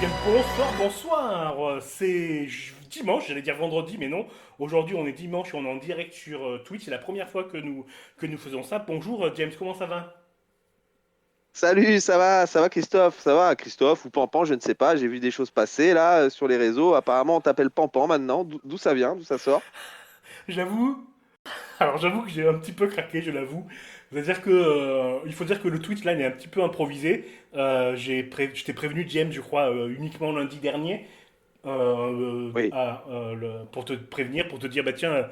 Bien, bonsoir. C'est dimanche, j'allais dire vendredi, mais non. Aujourd'hui, on est dimanche et on est en direct sur Twitch. C'est la première fois que nous faisons ça. Bonjour, James, comment ça va? Salut, ça va Christophe, ça va Christophe ou Pampan, je ne sais pas, j'ai vu des choses passer là sur les réseaux, apparemment on t'appelle Pampan maintenant, d'où ça vient, d'où ça sort? J'avoue, j'avoue que j'ai un petit peu craqué, je l'avoue. C'est-à-dire que il faut dire que le Twitch là, il est un petit peu improvisé. Je t'ai prévenu, James, je crois, uniquement lundi dernier. Oui, Pour te prévenir, pour te dire, bah tiens,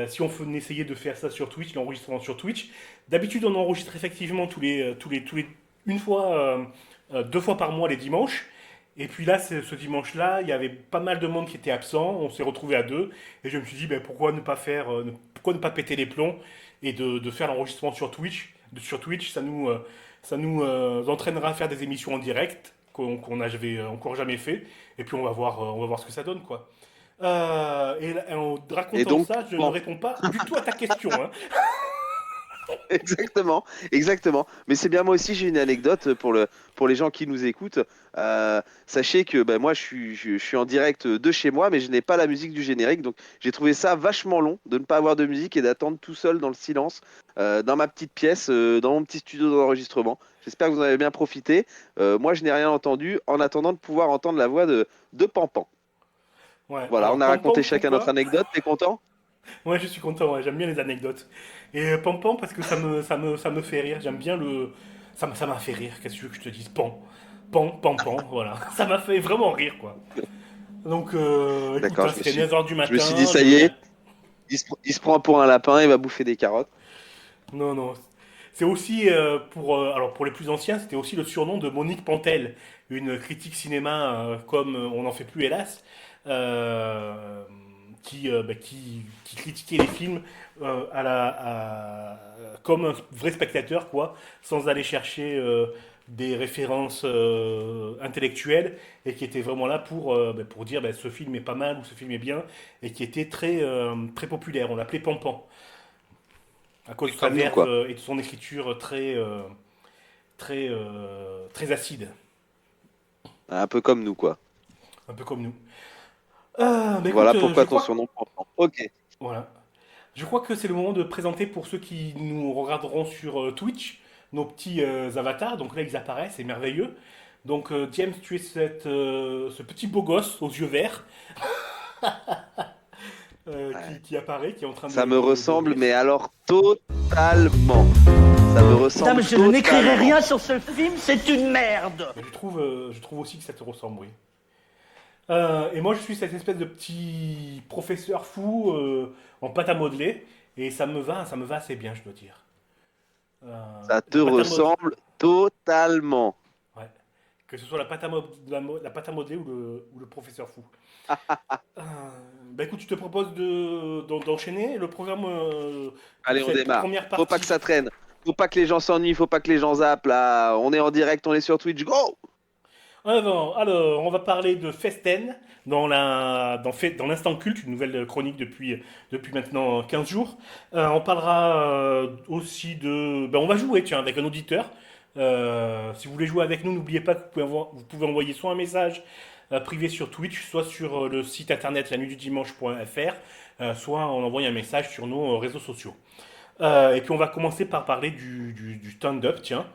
si on essayait de faire ça sur Twitch, l'enregistrement sur Twitch, d'habitude on enregistre effectivement une fois, 2 fois par mois les dimanches. Et puis là, ce dimanche-là, il y avait pas mal de monde qui était absent. On s'est retrouvé à deux. Et je me suis dit, ben, pourquoi ne pas péter les plombs et de faire l'enregistrement sur Twitch. Sur Twitch, ça nous entraînera à faire des émissions en direct qu'on n'avait encore jamais fait. Et puis on va voir ce que ça donne, quoi. Et en et racontant donc, ça, je ne bon, réponds pas du tout à ta question, hein. exactement, exactement. Mais c'est bien, moi aussi j'ai une anecdote pour les gens qui nous écoutent. Sachez que ben, moi je suis en direct de chez moi, mais je n'ai pas la musique du générique, donc j'ai trouvé ça vachement long de ne pas avoir de musique et d'attendre tout seul dans le silence, dans ma petite pièce, dans mon petit studio d'enregistrement. J'espère que vous en avez bien profité. Moi je n'ai rien entendu en attendant de pouvoir entendre la voix de Pampan. Ouais, Voilà, on alors a Pam raconté Pam, chacun notre pourquoi? anecdote, t'es content? Ouais, je suis content, ouais, j'aime bien les anecdotes. Et Pam Pam, parce que ça me fait rire, j'aime bien le. Ça m'a fait rire, qu'est-ce que tu veux que je te dise? Pan, voilà. Ça m'a fait vraiment rire, quoi. Donc, écoute, D'accord, hein, c'était 9 heures du je me suis dit, matin, ça y est, il se prend pour un lapin, il va bouffer des carottes. Non, non. C'est aussi, alors pour les plus anciens, c'était aussi le surnom de Monique Pantel, une critique cinéma comme on n'en fait plus hélas, euh, qui critiquait les films comme un vrai spectateur, quoi, sans aller chercher des références intellectuelles, et qui était vraiment là pour dire ce film est pas mal ou ce film est bien, et qui était très populaire. On l'appelait Pampan à cause de sa Comme nous, verve quoi. et de son écriture très acide, Un peu comme nous, quoi. un peu comme nous. Écoute, Voilà je pourquoi ton crois, surnom Pampan. Ok. voilà, je crois que c'est le moment de présenter pour ceux qui nous regarderont sur Twitch nos petits avatars. Donc là, ils apparaissent, c'est merveilleux. Donc James, tu es ce petit beau gosse aux yeux verts Ouais. qui apparaît, qui est en train Ça de, me de ressemble, rire. mais alors totalement. Ça me Dame, ressemble je n'écrirai totalement. rien sur ce film, c'est une merde. Mais je trouve aussi que ça te ressemble, oui. Et moi, je suis cette espèce de petit professeur fou en pâte à modeler. Et ça me va assez bien, je dois dire. Ça te La pâte à modeler, ressemble totalement. ouais. Que ce soit la pâte à modeler ou le professeur fou. Euh, Bah écoute, je te propose d'enchaîner le programme pour Allez, on cette démarre. première Faut pas que partie. ça traîne. Faut pas que les gens s'ennuient, faut pas que les gens zappent là. On est en direct, on est sur Twitch. Go! Alors, on va parler de Festen dans l'instant culte, une nouvelle chronique depuis maintenant 15 jours. On parlera aussi on va jouer, tiens, avec un auditeur. Si vous voulez jouer avec nous, n'oubliez pas que vous pouvez envoyer soit un message privé sur Twitch, soit sur le site internet lanuitdudimanche.fr, soit en envoyant un message sur nos réseaux sociaux. Et puis on va commencer par parler du stand-up, tiens.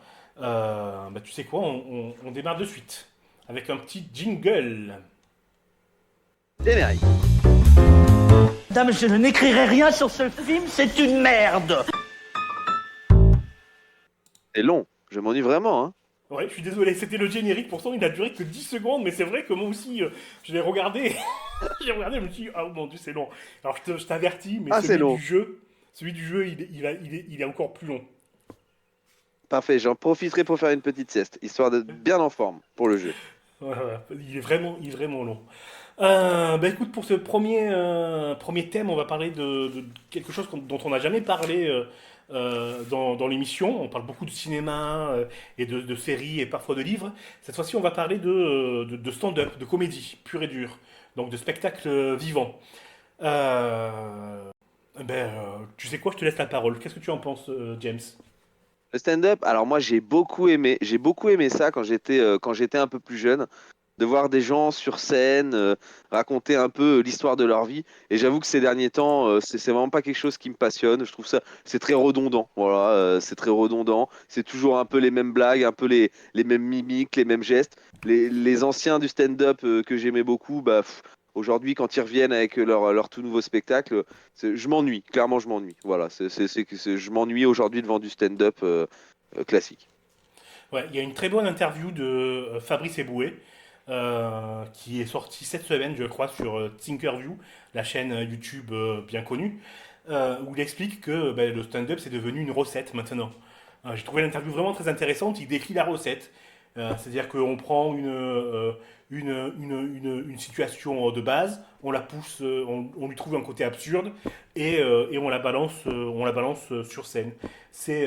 Tu sais quoi, on démarre de suite avec un petit jingle. Générique. Dame, je n'écrirai rien sur ce film, c'est une merde. C'est long. Je m'ennuie vraiment, hein. Ouais, je suis désolé, c'était le générique, pourtant il a duré que 10 secondes, mais c'est vrai que moi aussi, je l'ai regardé, je me suis dit, ah oh mon dieu, c'est long. Alors je t'avertis, mais Ah, c'est long. celui du jeu, il est encore plus long. Parfait, j'en profiterai pour faire une petite sieste, histoire d'être bien en forme pour le jeu. Ouais, ouais, il est vraiment long. Écoute, pour ce premier thème, on va parler de quelque chose dont on n'a jamais parlé dans l'émission. On parle beaucoup de cinéma et de séries et parfois de livres. Cette fois-ci, on va parler de stand-up, de comédie pure et dure, donc de spectacle vivant. Tu sais quoi, je te laisse la parole. Qu'est-ce que tu en penses, James? Le stand-up, alors moi j'ai beaucoup aimé ça quand j'étais un peu plus jeune. de voir des gens sur scène raconter un peu l'histoire de leur vie. Et j'avoue que ces derniers temps, c'est vraiment pas quelque chose qui me passionne. Je trouve ça, c'est très redondant. Voilà, c'est très redondant. C'est toujours un peu les mêmes blagues, un peu les mêmes mimiques, les mêmes gestes. Les anciens du stand-up que j'aimais beaucoup, bah, aujourd'hui, quand ils reviennent avec leur tout nouveau spectacle, je m'ennuie. Clairement, je m'ennuie. Voilà, je m'ennuie aujourd'hui devant du stand-up classique. Ouais, il y a une très bonne interview de Fabrice Eboué qui est sortie cette semaine, je crois, sur Thinkerview, la chaîne YouTube bien connue, où il explique que ben, le stand-up c'est devenu une recette maintenant. J'ai trouvé l'interview vraiment très intéressante. Il décrit la recette. C'est-à-dire qu'on prend une situation de base, on la pousse, on lui trouve un côté absurde et on la balance sur scène. C'est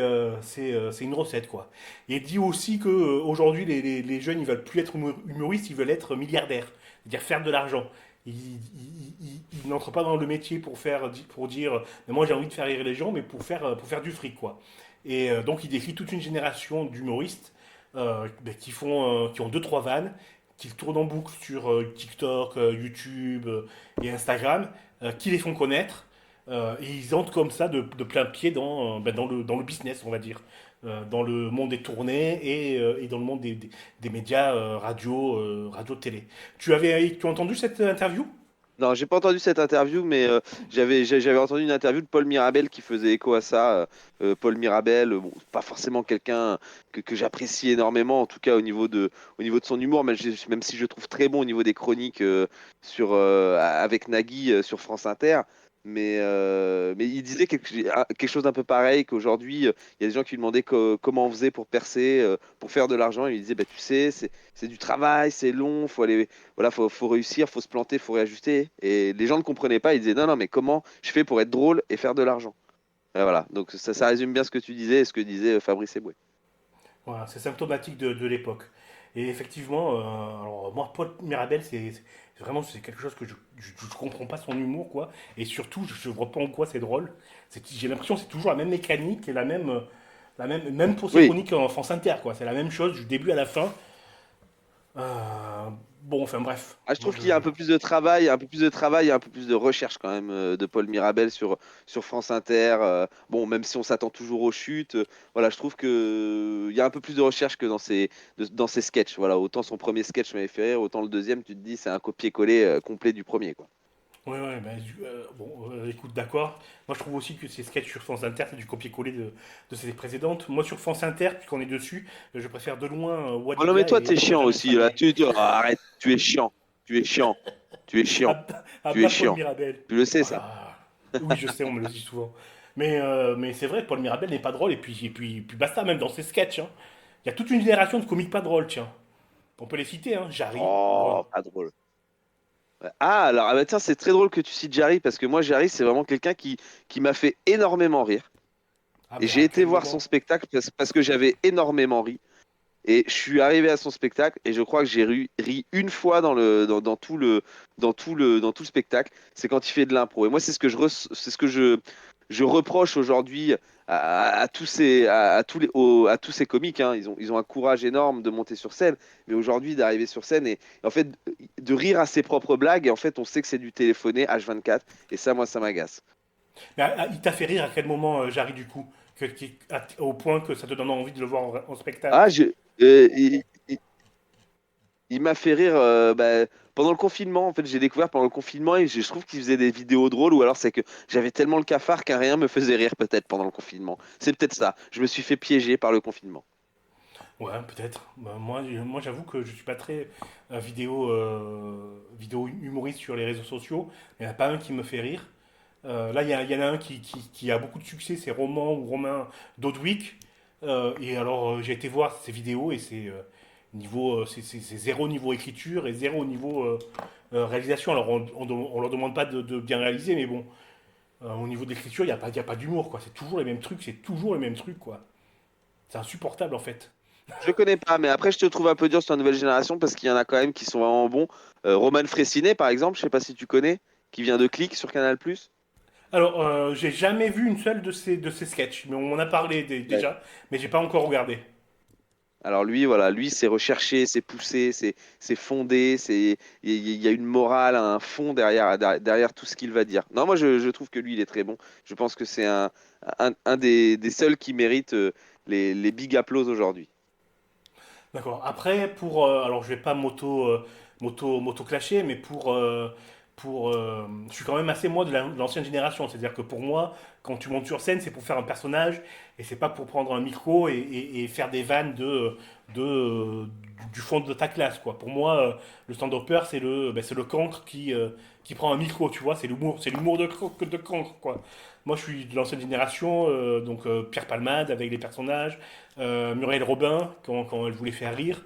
une recette, quoi. Et il dit aussi qu'aujourd'hui, les jeunes, ils veulent plus être humoristes, ils veulent être milliardaires, c'est-à-dire faire de l'argent. Ils n'entrent pas dans le métier pour dire, mais moi j'ai envie de faire rire les gens, mais pour faire du fric, quoi. Et donc il décrit toute une génération d'humoristes ben, qui ont deux trois vannes, qui tournent en boucle sur TikTok, YouTube et Instagram, qui les font connaître. Et ils entrent comme ça de plein pied ben, dans le business, on va dire, dans le monde des tournées et dans le monde des médias radio, télé. Tu as entendu cette interview? Non, j'ai pas entendu cette interview, mais j'avais entendu une interview de Paul Mirabel qui faisait écho à ça. Paul Mirabel, bon, pas forcément quelqu'un que j'apprécie énormément, en tout cas au niveau de son humour, même si je trouve très bon au niveau des chroniques avec Nagui sur France Inter. Mais il disait quelque chose d'un peu pareil, qu'aujourd'hui, il y a des gens qui lui demandaient comment on faisait pour percer, pour faire de l'argent. Il lui disait, bah, tu sais, c'est du travail, c'est long, faut aller, voilà, faut réussir, faut se planter, faut réajuster. Et les gens ne comprenaient pas. Ils disaient non, non, mais comment je fais pour être drôle et faire de l'argent? Et voilà. Donc ça résume bien ce que tu disais et ce que disait Fabrice Eboué. Voilà, c'est symptomatique de l'époque. Et effectivement, alors moi, Paul Mirabel, c'est quelque chose que je comprends pas son humour, quoi. Et surtout, je vois pas en quoi c'est drôle. J'ai l'impression que c'est toujours la même mécanique et même pour ses Oui, chroniques en France Inter, quoi. C'est la même chose du début à la fin. Euh, bon, enfin bref. ah, je Moi, trouve qu'il y a un peu plus de travail, un peu plus de travail, un peu plus de recherche quand même de Paul Mirabel sur France Inter. Bon, même si on s'attend toujours aux chutes, voilà, je trouve que il y a un peu plus de recherche que dans ses sketchs. Voilà, autant son premier sketch m'avait fait rire, autant le deuxième, tu te dis, c'est un copier-coller complet du premier, quoi. ouais, ouais, ben, bon, écoute, d'accord. Moi, je trouve aussi que ces sketchs sur France Inter, c'est du copier-coller de ses précédentes. Moi, sur France Inter, puisqu'on est dessus, je préfère de loin Oh non, mais Waliga toi, et t'es chiant Benjamin aussi. Là, Sablé. arrête, tu es chiant, tu es chiant, tu es chiant, À tu es bas Paul chiant. Mirabel. Tu le sais, ça. Voilà. Oui, je sais, on me le dit souvent. Mais c'est vrai, Paul Mirabel n'est pas drôle, et puis basta, même dans ses sketchs, hein. Il y a toute une génération de comiques pas drôles, tiens. On peut les citer, hein. Jarry. Oh, pas drôle. Ouais. Ah, alors, ah bah tiens, c'est très drôle que tu cites Jarry parce que moi, Jarry, c'est vraiment quelqu'un qui m'a fait énormément rire. Ah, Et mais j'ai à été quel voir son moment? spectacle parce que j'avais énormément ri. Et je suis arrivé à son spectacle et je crois que j'ai ri une fois dans tout le spectacle. C'est quand il fait de l'impro. Et moi, c'est ce que je reproche aujourd'hui à à tous ces comiques, hein. Ils ont un courage énorme de monter sur scène, mais aujourd'hui d'arriver sur scène et en fait de rire à ses propres blagues. Et en fait, on sait que c'est du téléphoné H24. Et ça, moi, ça m'agace. Mais il t'a fait rire à quel moment, Jarry, du coup? Au point que ça te donne envie de le voir en spectacle. Ah, euh, il, Il m'a fait rire pendant le confinement. En fait, j'ai découvert pendant le confinement et je trouve qu'il faisait des vidéos drôles ou alors c'est que j'avais tellement le cafard qu'un rien me faisait rire peut-être pendant le confinement. C'est peut-être ça. Je me suis fait piéger par le confinement. Ouais, peut-être. Bah, moi j'avoue que je suis pas très vidéo humoriste sur les réseaux sociaux. Il n'y en a pas un qui me fait rire. Là, il y en a un qui a beaucoup de succès, c'est Romain Dodwick. Et alors, j'ai été voir ses vidéos et c'est zéro niveau écriture et zéro niveau réalisation. Alors, on leur demande pas de bien réaliser, mais bon, au niveau de l'écriture, il y a pas d'humour, quoi. C'est toujours les mêmes trucs, quoi. C'est insupportable, en fait. Je connais pas, mais après je te trouve un peu dur sur la nouvelle génération parce qu'il y en a quand même qui sont vraiment bons. Roman Frécinet par exemple, je sais pas si tu connais, qui vient de Click sur Canal+. Alors, j'ai jamais vu une seule de ces sketchs, mais on m'en a parlé Ouais. déjà, mais j'ai pas encore regardé. Alors lui, voilà, lui, c'est recherché, c'est poussé, c'est fondé, il y a une morale, un fond derrière tout ce qu'il va dire. Non, moi, je trouve que lui, il est très bon. Je pense que c'est un des seuls qui mérite les big applause aujourd'hui. D'accord. Après, alors je vais pas moto clasher, mais je suis quand même assez moi de l'ancienne génération. C'est-à-dire que pour moi, quand tu montes sur scène, c'est pour faire un personnage et c'est pas pour prendre un micro et faire des vannes du fond de ta classe, quoi. Pour moi, le stand-upper, c'est le cancre qui prend un micro, tu vois. C'est l'humour de cancre, quoi. Moi, je suis de l'ancienne génération, donc Pierre Palmade avec les personnages, Muriel Robin quand elle voulait faire rire,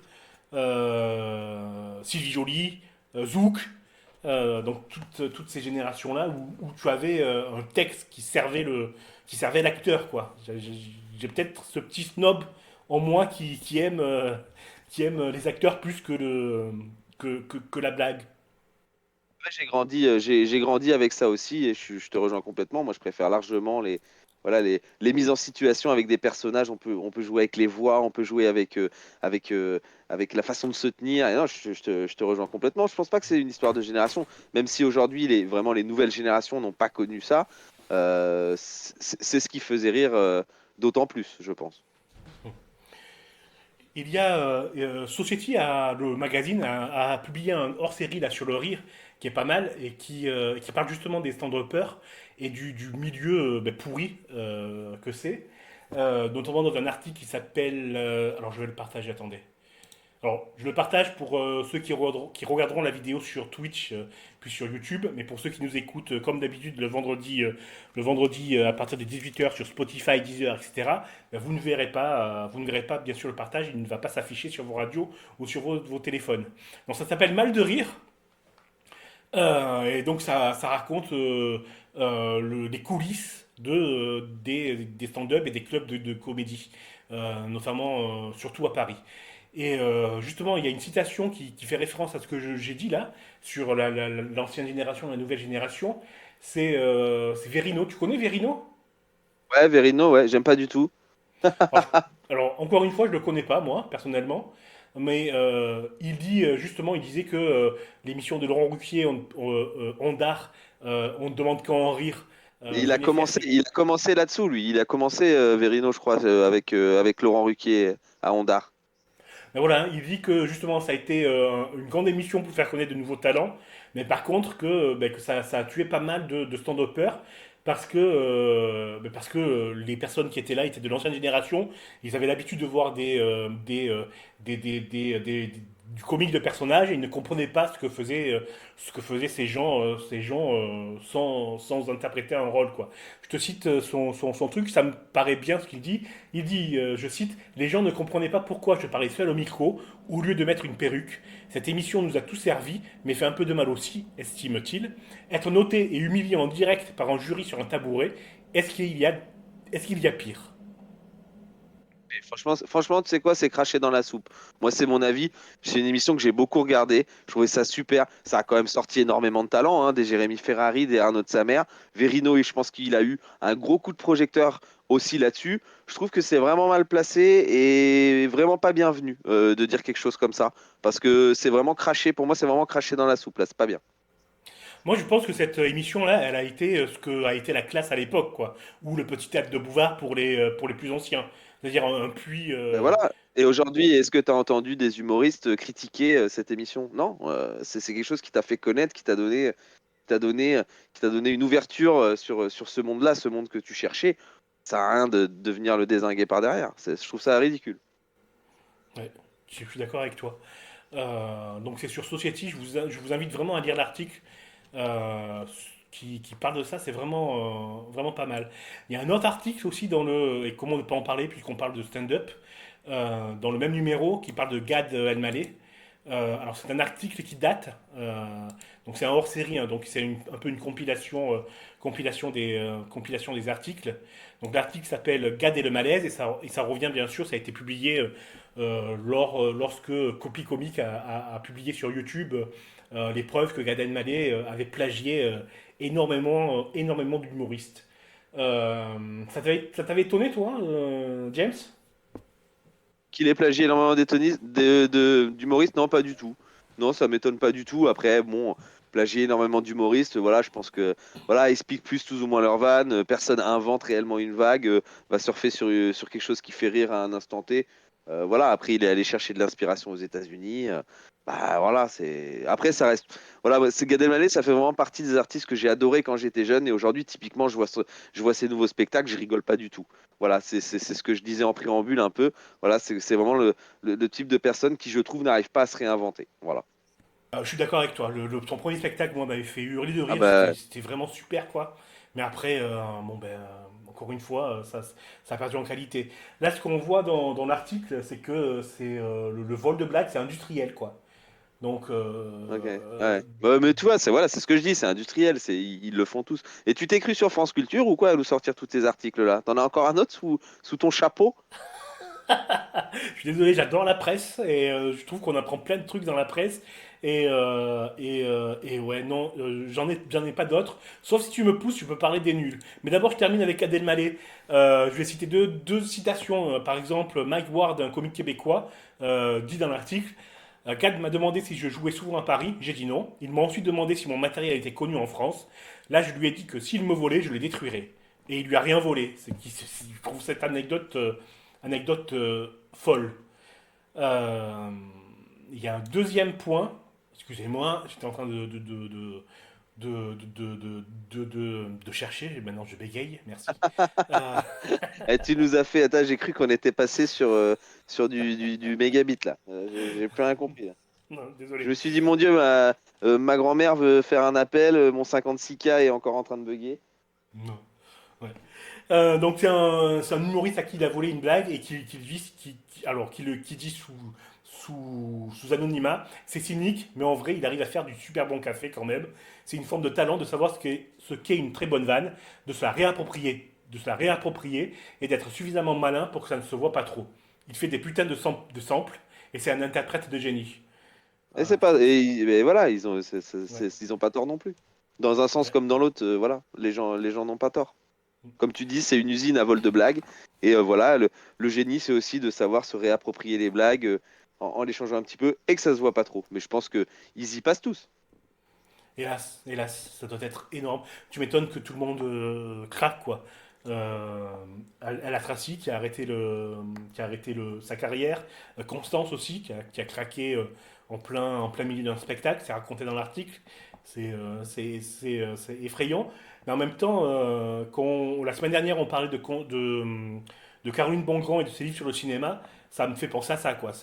Sylvie Joly, Zouk, donc toutes ces générations-là où tu avais un texte qui servait l'acteur, quoi. J'ai peut-être ce petit snob en moi qui aime les acteurs plus que la blague. Ouais, j'ai grandi avec ça aussi et je te rejoins complètement. Moi, je préfère largement voilà, les mises en situation avec des personnages. On peut jouer avec les voix, on peut jouer avec, avec la façon de se tenir. Et non, je te rejoins complètement. Je pense pas que c'est une histoire de génération, même si aujourd'hui, vraiment, les nouvelles générations n'ont pas connu ça. C'est ce qui faisait rire d'autant plus, je pense. Il y a Society, le magazine, a publié un hors-série là sur le rire qui est pas mal et qui parle justement des stand-uppers et du milieu pourri que c'est, notamment dans un article qui s'appelle. Alors je vais le partager, attendez. Alors, je le partage pour ceux qui regarderont la vidéo sur Twitch puis sur YouTube, mais pour ceux qui nous écoutent comme d'habitude le vendredi à partir des 18h sur Spotify, Deezer, etc., ben, vous ne verrez pas bien sûr le partage, il ne va pas s'afficher sur vos radios ou sur vos téléphones. Donc ça s'appelle Mal de rire, et donc ça raconte les coulisses des stand-up et des clubs de comédie, notamment surtout à Paris. Et justement, il y a une citation qui fait référence à ce que j'ai dit là, sur l'ancienne génération, la nouvelle génération. C'est Verino. Tu connais Verino? Ouais, Verino, ouais, j'aime pas du tout. Alors, encore une fois, je ne le connais pas, moi, personnellement. Mais il disait que l'émission de Laurent Ruquier, Ondar, on ne demande qu'à en rire, venait faire. Il a commencé là-dessous, lui. Il a commencé, Verino, je crois, avec Laurent Ruquier à Ondar. Mais voilà, hein, il dit que justement ça a été une grande émission pour faire connaître de nouveaux talents, mais par contre que ça a tué pas mal de stand-uppers parce que les personnes qui étaient là étaient de l'ancienne génération, ils avaient l'habitude de voir du comique de personnages et ils ne comprenaient pas ce que faisaient ces gens sans interpréter un rôle, quoi. Je te cite son truc, ça me paraît bien ce qu'il dit. Il dit, je cite, les gens ne comprenaient pas pourquoi je parlais seul au micro au lieu de mettre une perruque. Cette émission nous a tout servi, mais fait un peu de mal aussi, estime-t-il. Être noté et humilié en direct par un jury sur un tabouret, est-ce qu'il y a pire? Et franchement, tu sais quoi, c'est cracher dans la soupe. Moi, c'est mon avis. C'est une émission que j'ai beaucoup regardée. Je trouvais ça super. Ça a quand même sorti énormément de talents, hein, des Jérémy Ferrari, des Arnaud de sa mère. Verino, et je pense qu'il a eu un gros coup de projecteur aussi là-dessus. Je trouve que c'est vraiment mal placé et vraiment pas bienvenu de dire quelque chose comme ça. Parce que c'est vraiment cracher. Pour moi, c'est vraiment cracher dans la soupe. Là, c'est pas bien. Moi, je pense que cette émission-là, elle a été ce que a été la classe à l'époque, quoi. Ou le petit théâtre de Bouvard pour les plus anciens. C'est-à-dire un puits. Ben voilà. Et aujourd'hui, est-ce que tu as entendu des humoristes critiquer cette émission? Non, c'est quelque chose qui t'a fait connaître, t'a donné, qui t'a donné une ouverture sur ce monde-là, ce monde que tu cherchais. Ça n'a rien de venir le dézinguer par derrière. Je trouve ça ridicule. Ouais, je suis d'accord avec toi. Donc c'est sur Society, je vous invite vraiment à lire l'article euh, qui parle de ça, c'est vraiment pas mal. Il y a un autre article aussi et comment ne pas en parler puisqu'on parle de stand-up, dans le même numéro qui parle de Gad Elmaleh. Alors c'est un article qui date, donc c'est un hors-série, hein, donc c'est un peu une compilation des articles. Donc l'article s'appelle Gad et le malaise et ça revient bien sûr, ça a été publié lorsque Copy Comics a publié sur YouTube les preuves que Gad Elmaleh avait plagié énormément d'humoristes. Ça t'avait étonné toi, James? qu'il ait plagié énormément d'humoristes, non, pas du tout. Non, ça m'étonne pas du tout. Après, bon, plagier énormément d'humoristes, voilà, je pense que voilà, ils piquent plus tous ou moins leur vanne. Personne invente réellement une vague, va surfer sur quelque chose qui fait rire à un instant T. Voilà, après, il est allé chercher de l'inspiration aux États-Unis. Bah voilà, c'est. Après, ça reste. Voilà, c'est Gad Elmaleh, ça fait vraiment partie des artistes que j'ai adoré quand j'étais jeune. Et aujourd'hui, typiquement, je vois ces nouveaux spectacles, je rigole pas du tout. Voilà, c'est ce que je disais en préambule un peu. Voilà, c'est vraiment le type de personne qui, je trouve, n'arrive pas à se réinventer. Voilà. Je suis d'accord avec toi. Ton premier spectacle, moi, m'avait fait hurler de Ah rire. bah, C'était vraiment super, quoi. Mais après, bon, ben, encore une fois, ça a perdu en qualité. Là, ce qu'on voit dans l'article, c'est que c'est le vol de blagues, c'est industriel, quoi. Donc, ok. Ouais. Bah, mais tu vois, c'est ce que je dis, c'est industriel, ils le font tous. Et tu t'es cru sur France Culture ou quoi à nous sortir tous tes articles-là? T'en as encore un autre sous ton chapeau? je suis désolé, j'adore la presse et je trouve qu'on apprend plein de trucs dans la presse. Et ouais, non, j'en ai pas d'autres. Sauf si tu me pousses, je peux parler des nuls. Mais d'abord, je termine avec Adèle Mallet. Je vais citer deux citations. Par exemple, Mike Ward, un comique québécois, dit dans l'article Gad m'a demandé si je jouais souvent à Paris. J'ai dit non. Il m'a ensuite demandé si mon matériel était connu en France. Là, je lui ai dit que s'il me volait, je le détruirais. Et il lui a rien volé. Je trouve cette anecdote folle. Euh, Il y a un deuxième point. Excusez-moi, j'étais en train de chercher. Et maintenant, je bégaye. Merci. Euh, Eh, tu nous as fait. Attends, j'ai cru qu'on était passé sur du mégabit là. J'ai plus rien compris là. non, Je désolé. me suis dit, mon Dieu, ma grand-mère veut faire un appel, mon 56K est encore en train de bugger. Non. Ouais. Donc c'est un humoriste à qui il a volé une blague et qui dit sous anonymat. C'est cynique, mais en vrai, il arrive à faire du super bon café quand même. C'est une forme de talent de savoir ce qu'est une très bonne vanne, de se la réapproprier et d'être suffisamment malin pour que ça ne se voit pas trop. Il fait des putains de samples et c'est un interprète de génie. Et Ah, c'est pas. Mais voilà, ouais, ils ont pas tort non plus. Dans un sens ouais. comme dans l'autre, voilà, les gens n'ont pas tort. Comme tu dis, c'est une usine à vol de blagues. Et voilà, le génie, c'est aussi de savoir se réapproprier les blagues en les changeant un petit peu et que ça se voit pas trop. Mais je pense que ils y passent tous. Hélas, hélas, ça doit être énorme. Tu m'étonnes que tout le monde craque, quoi. Euh, la Tracy qui a arrêté sa carrière. Constance aussi, qui a craqué en plein milieu d'un spectacle. C'est raconté dans l'article. C'est effrayant. Mais en même temps, la semaine dernière, on parlait de Caroline Bongrand et de ses livres sur le cinéma. Ça me fait penser à ça, quoi.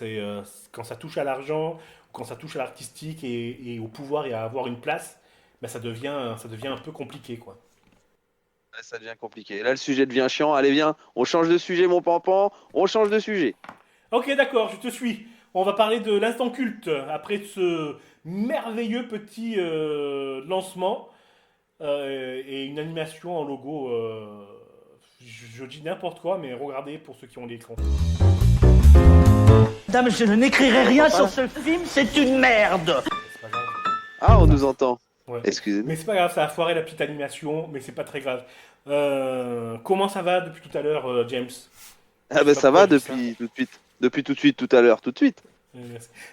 Quand ça touche à l'argent, quand ça touche à l'artistique et au pouvoir et à avoir une place, ben ça devient un peu compliqué, quoi. Là, ça devient compliqué. Là, le sujet devient chiant. Allez, viens, on change de sujet, mon pampan. On change de sujet. Ok, d'accord, je te suis. On va parler de l'instant culte après ce merveilleux petit lancement et une animation en logo. Je dis n'importe quoi, mais regardez pour ceux qui ont l'écran. Madame, je n'écrirai rien Voilà. sur ce film, c'est une merde. C'est pas grave. Ah, on Ça, nous entend. ouais. Mais Excusez-nous. c'est pas grave, ça a foiré la petite animation, mais c'est pas très grave. Comment ça va depuis tout à l'heure, James? Ah, Je sais ben pas ça pourquoi va je dis ça. depuis tout de suite. Depuis tout de suite, tout à l'heure, tout de suite.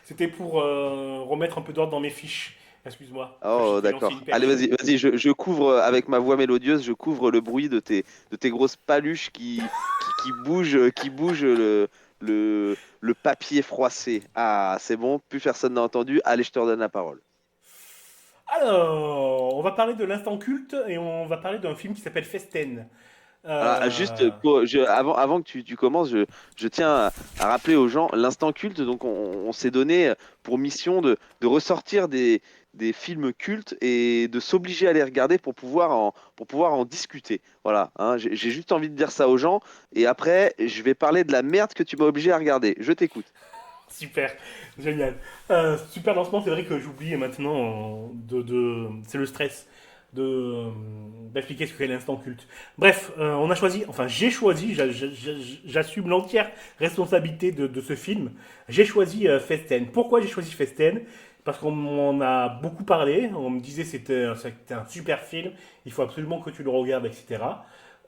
C'était pour remettre un peu d'ordre dans mes fiches. Excuse-moi. Enfin, je Oh, t'ai lancé d'accord. une Allez, perche. vas-y, je couvre avec ma voix mélodieuse, je couvre le bruit de tes grosses paluches qui bougent le papier froissé. Ah, c'est bon, plus personne n'a entendu. Allez, je te redonne la parole. Alors, on va parler de l'instant culte et on va parler d'un film qui s'appelle Festen. Alors, juste Euh, avant que tu commences, je tiens à rappeler aux gens l'instant culte. Donc, on s'est donné pour mission de ressortir des films cultes et de s'obliger à les regarder pour pouvoir en discuter. Voilà, hein, j'ai juste envie de dire ça aux gens. Et après, je vais parler de la merde que tu m'as obligé à regarder. Je t'écoute. Super, génial. Super lancement, c'est vrai que j'oublie maintenant c'est le stress d'expliquer ce qu'est l'instant culte. Bref, on a choisi, enfin j'ai choisi, j'assume l'entière responsabilité de ce film. J'ai choisi Festen. Pourquoi j'ai choisi Festen? Parce qu'on m'en a beaucoup parlé, on me disait c'était un super film, il faut absolument que tu le regardes, etc.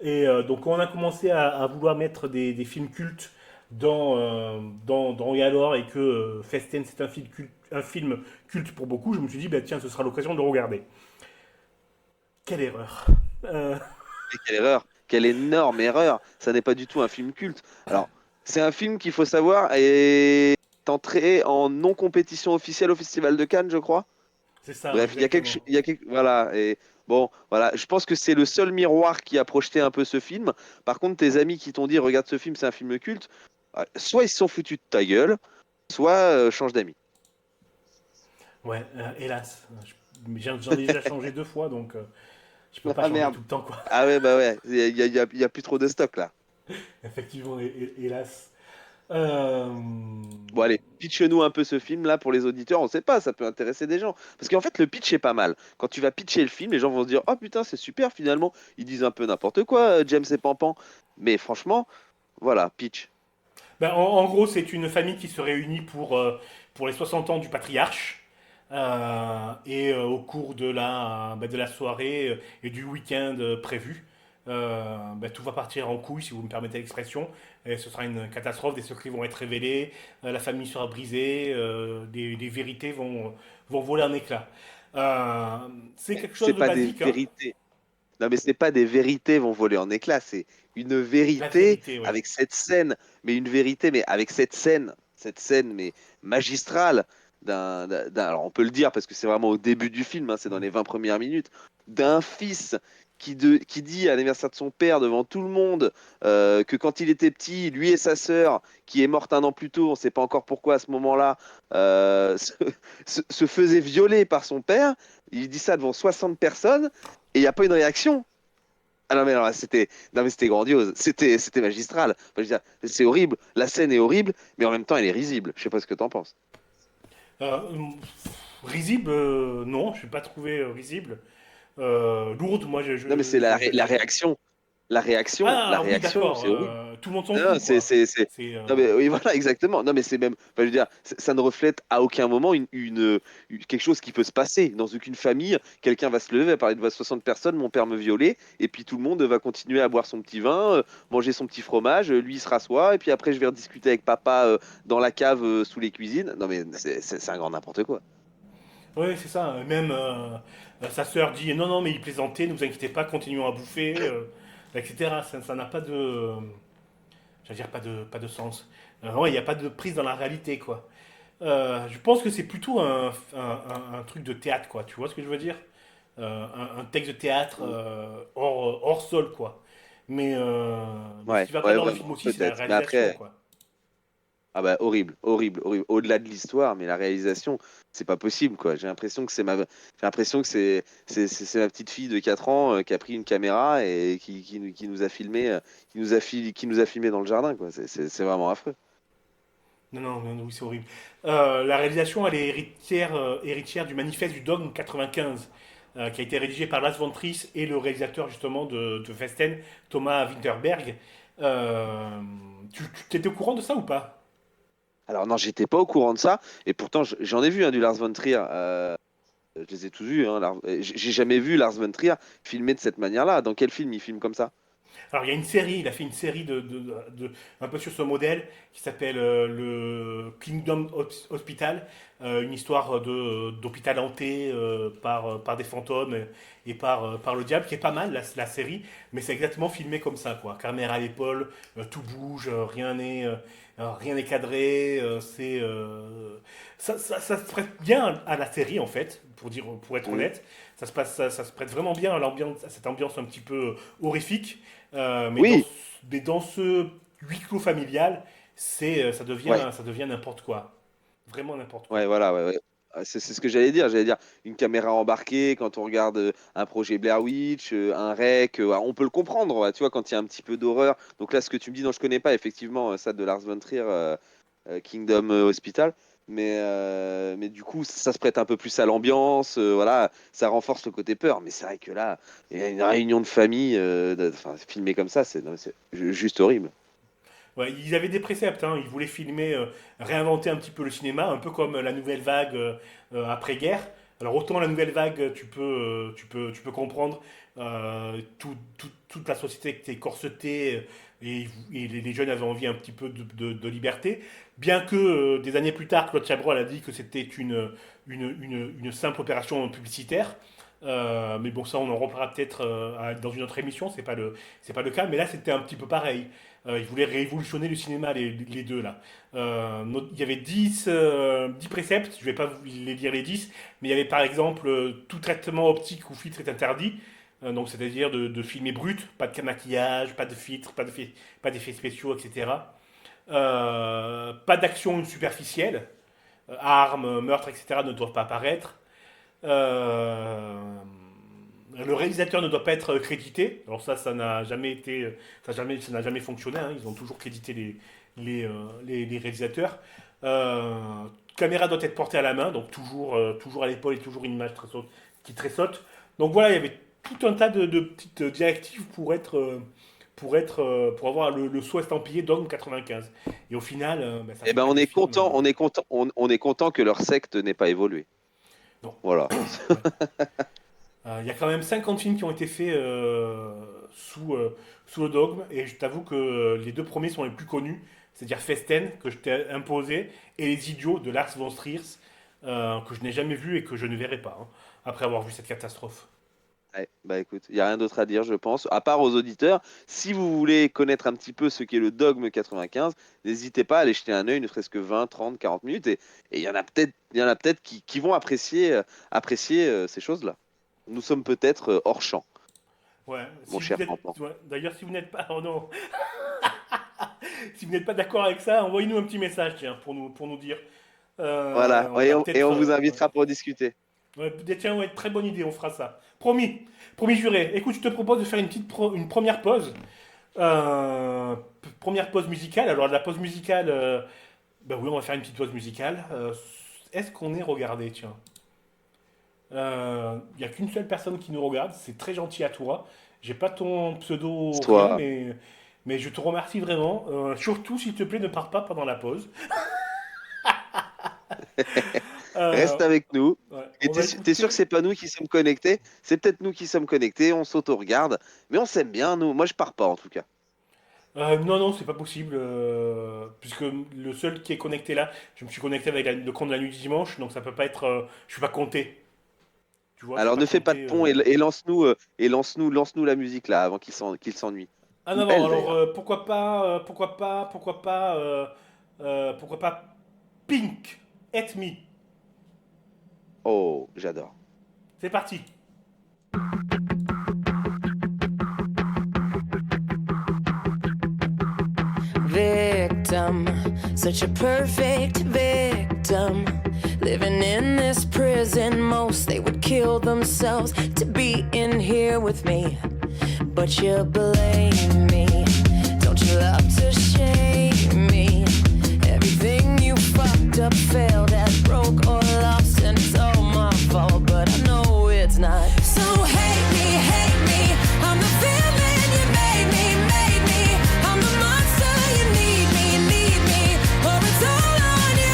Et donc on a commencé à vouloir mettre des films cultes dans Et alors et que Festen c'est un film culte pour beaucoup, je me suis dit, bah, tiens, ce sera l'occasion de le regarder. Quelle erreur. Euh, Et quelle erreur, quelle énorme erreur. Ça n'est pas du tout un film culte. Alors, c'est un film qu'il faut savoir est entré en non-compétition officielle au Festival de Cannes, je crois. c'est ça, Bref, exactement. voilà. Et bon, voilà. Je pense que c'est le seul miroir qui a projeté un peu ce film. Par contre, tes amis qui t'ont dit, regarde ce film, c'est un film culte, soit ils se sont foutus de ta gueule, soit change d'amis. Ouais, hélas. J'en ai déjà changé 2 fois, donc je peux pas Ah changer merde. tout le temps, quoi. Ah ouais, bah ouais. Il y a plus trop de stock là. Effectivement, hélas. Euh, Bon, allez, pitch-nous un peu ce film-là pour les auditeurs. On sait pas, ça peut intéresser des gens. Parce qu'en fait, le pitch est pas mal. Quand tu vas pitcher le film, les gens vont se dire, oh putain, c'est super finalement. Ils disent un peu n'importe quoi, James et Pampan. Mais franchement, voilà, pitch. ben, en gros, c'est une famille qui se réunit pour les 60 ans du patriarche. Au cours de la soirée et du week-end prévu, tout va partir en couille, si vous me permettez l'expression. Et ce sera une catastrophe, des secrets vont être révélés, la famille sera brisée, des vérités vont voler en éclats. Euh, c'est quelque C'est chose de pas des basique, hein. vérités. Non, mais c'est pas des vérités vont voler en éclats. C'est une La vérité vérité, ouais. avec cette scène. Mais une vérité, mais avec cette scène, mais magistrale. Alors on peut le dire parce que c'est vraiment au début du film, hein, c'est dans les 20 premières minutes, d'un fils qui dit à l'anniversaire de son père devant tout le monde que quand il était petit, lui et sa sœur, qui est morte un an plus tôt, on ne sait pas encore pourquoi à ce moment-là, se faisaient violer par son père. Il dit ça devant 60 personnes et il n'y a pas une réaction. Ah non mais, alors, non, mais c'était grandiose, c'était magistral. Enfin, je veux dire, c'est horrible, la scène est horrible, mais en même temps elle est risible. Je sais pas ce que t'en penses. Euh, Risible, non, je ne suis pas trouvé risible. Lourde, moi, Non mais c'est la Ah oui, réaction, d'accord. c'est horrible. Tout le monde s'en Non, fout, quoi. C'est Non mais oui voilà exactement. Non mais c'est même, enfin, je veux dire, ça ne reflète à aucun moment quelque chose qui peut se passer dans aucune famille. Quelqu'un va se lever, va parler devant 60 personnes, mon père me violait, et puis tout le monde va continuer à boire son petit vin, manger son petit fromage, lui il se rassoit, et puis après je vais rediscuter avec papa dans la cave sous les cuisines. Non mais c'est un grand n'importe quoi. ouais, c'est ça. Même sa sœur dit non, non, mais il plaisantait, ne vous inquiétez pas, continuons à bouffer, etc. Ça n'a pas de, j'allais dire pas de sens. Ouais, il n'y a pas de prise dans la réalité, quoi. Je pense que c'est plutôt un truc de théâtre, quoi. Tu vois ce que je veux dire? Un texte de théâtre hors sol, quoi. Mais ce Ouais, qui va pas ouais, dans le ouais, film aussi, c'est la peut-être. Mais réalisation, après, quoi. ah bah horrible, horrible, horrible. Au-delà de l'histoire, mais la réalisation, c'est pas possible quoi. J'ai l'impression que c'est ma petite fille de 4 ans qui a pris une caméra et qui nous a filmé, qui nous a filmé dans le jardin quoi. C'est vraiment affreux. Non, non, non, oui, c'est horrible. La réalisation, elle est héritière du manifeste du Dogme 95, qui a été rédigé par Lars von Trier et le réalisateur justement de Festen, Thomas Winterberg. Euh, tu étais au courant de ça ou pas? Alors non, j'étais pas au courant de ça et pourtant j'en ai vu hein, du Lars von Trier. Je les ai tous vus. Hein, j'ai jamais vu Lars von Trier filmer de cette manière-là. Dans quel film il filme comme ça? Alors, il y a une série, il a fait une série un peu sur ce modèle qui s'appelle le Kingdom Hospital, une histoire d'hôpital hanté par des fantômes et par le diable, qui est pas mal la série, mais c'est exactement filmé comme ça, quoi. Caméra à l'épaule, tout bouge, rien n'est cadré, ça se prête bien à la série en fait, pour être Mm. honnête. Ça se prête vraiment bien à cette ambiance un petit peu horrifique. Euh, mais, dans, Oui, ce- mais dans ce huis clos familial, ouais. ça devient n'importe quoi. Vraiment n'importe Ouais, quoi. voilà, ouais, ouais. C'est ce que j'allais dire. J'allais dire une caméra embarquée quand on regarde un projet Blair Witch, un rec, on peut le comprendre, ouais, tu vois, quand il y a un petit peu d'horreur. Donc là, ce que tu me dis, non, je connais pas effectivement ça de Lars von Trier, Kingdom Hospital, mais du coup, ça se prête un peu plus à l'ambiance, voilà, ça renforce le côté peur. Mais c'est vrai que là, il y a une réunion de famille, enfin, filmée comme ça, non, c'est juste horrible. Ouais, ils avaient des préceptes, hein. Ils voulaient filmer, réinventer un petit peu le cinéma, un peu comme la nouvelle vague après-guerre. Alors autant la nouvelle vague, tu peux comprendre, toute la société qui était corsetée et les jeunes avaient envie un petit peu de liberté. Bien que des années plus tard, Claude Chabrol a dit que c'était une simple opération publicitaire. Mais bon, ça, on en reparlera peut-être dans une autre émission, c'est pas le cas. Mais là, c'était un petit peu pareil. Ils voulaient révolutionner le cinéma, les deux, là. Il y avait 10 préceptes, je vais pas vous les dire les 10, mais il y avait par exemple tout traitement optique ou filtre est interdit. Donc, c'est-à-dire de filmer brut, pas de maquillage, pas de filtre, pas d'effets spéciaux, etc. Pas d'action superficielle, armes, meurtres, etc. ne doivent pas apparaître. Euh, le réalisateur ne doit pas être crédité. Alors ça n'a jamais été, ça n'a jamais fonctionné, hein. Ils ont toujours crédité les réalisateurs. Caméra doit être portée à la main, donc toujours à l'épaule et toujours une image qui tressaute. Donc voilà, il y avait tout un tas de petites directives pour avoir le sceau estampillé Dogme 95. Et au final, ça Eh fait ben, pas on des est films, content, on est content que leur secte n'ait pas évolué. non. Voilà. Il y a quand même 50 films qui ont été faits sous le dogme, et je t'avoue que les deux premiers sont les plus connus, c'est-à-dire Festen, que je t'ai imposé, et Les Idiots de Lars von Trier, que je n'ai jamais vu et que je ne verrai pas, hein, après avoir vu cette catastrophe. Ouais, bah écoute, il n'y a rien d'autre à dire, je pense, à part aux auditeurs. Si vous voulez connaître un petit peu ce qu'est le dogme 95, n'hésitez pas à aller jeter un œil, ne serait-ce que 20, 30, 40 minutes. Et il y en a peut-être qui vont apprécier ces choses-là. Nous sommes peut-être hors champ, Ouais, mon cher êtes, Pampan. ouais, d'ailleurs, si vous n'êtes pas, oh non, si vous n'êtes pas d'accord avec ça, envoyez-nous un petit message, tiens, pour nous dire. Voilà, On et va on peut-être, vous invitera pour discuter. ouais, tiens, ouais, très bonne idée, on fera ça. Promis, promis juré. Écoute, je te propose de faire une première pause. Première pause musicale. Alors, la pause musicale, ben oui, on va faire une petite pause musicale. Est-ce qu'on est regardé, tiens? Il n'y a qu'une seule personne qui nous regarde, c'est très gentil à toi. J'ai pas ton pseudo, C'est rien, toi. mais je te remercie vraiment. Surtout, s'il te plaît, ne pars pas pendant la pause. Euh, Reste avec nous. ouais, Et on va t'es sûr que écouter. c'est pas nous qui sommes connectés? C'est peut-être nous qui sommes connectés, on s'auto-regarde, mais on s'aime bien, nous. Moi, je pars pas en tout cas. Non, non, c'est pas possible, puisque le seul qui est connecté là, je me suis connecté avec le compte de la nuit du dimanche, donc ça peut pas être, je suis pas compté, tu vois, je suis Alors pas ne fais pas de compté. pont et lance-nous la musique là avant qu'il s'ennuie. Ah Ou non, non, elle alors d'ailleurs. pourquoi pas Pink, At Me, Oh, j'adore. c'est parti. Victim, such a perfect victim. Living in this prison, most they would kill themselves to be in here with me. But you blame me, don't you love to shame me? Everything you fucked up, failed at, broke or lost, and it's all my fault, but I know it's not. So hate me, I'm the villain you made me. I'm the monster you need me, or it's all on you.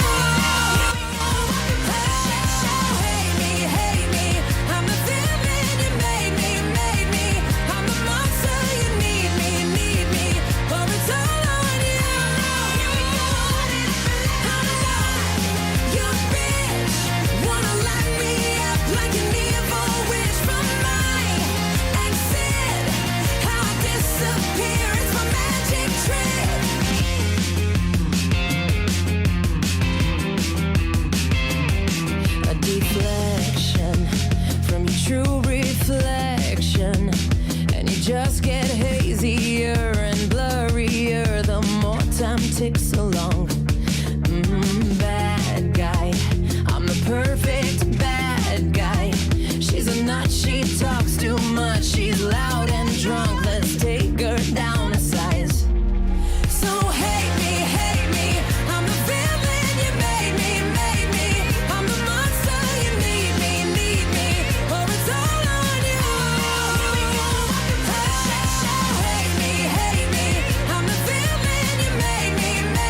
Hate me, I'm the villain you made me. I'm the monster you need me, or it's all on you. You bitch, wanna lock me up like an evil wish from my exit. How I disappear is my magic trick. A deflection from your true reflection, and you just get hazier and blurrier the more time ticks along. Bad guy, I'm the perfect bad guy. She's a nut, she talks too much, she's loud and drunk. Let's take her down a size. So hate me, I'm the villain you made me. I'm the monster you need me, or it's all on you. Hate me, I'm the villain you made me.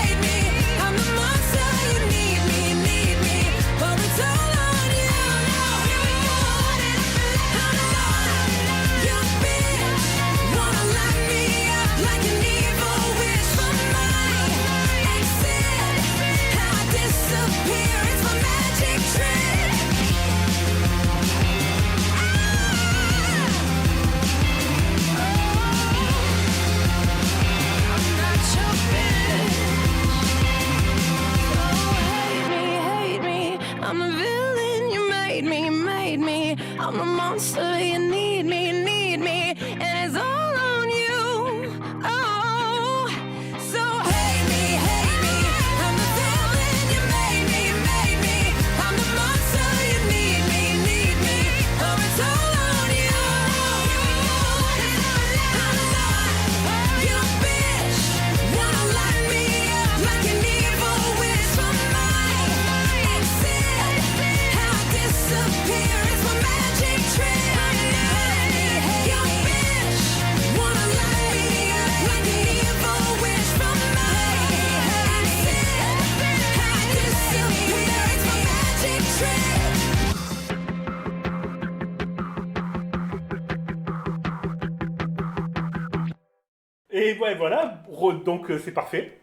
Et ouais, voilà, donc c'est parfait.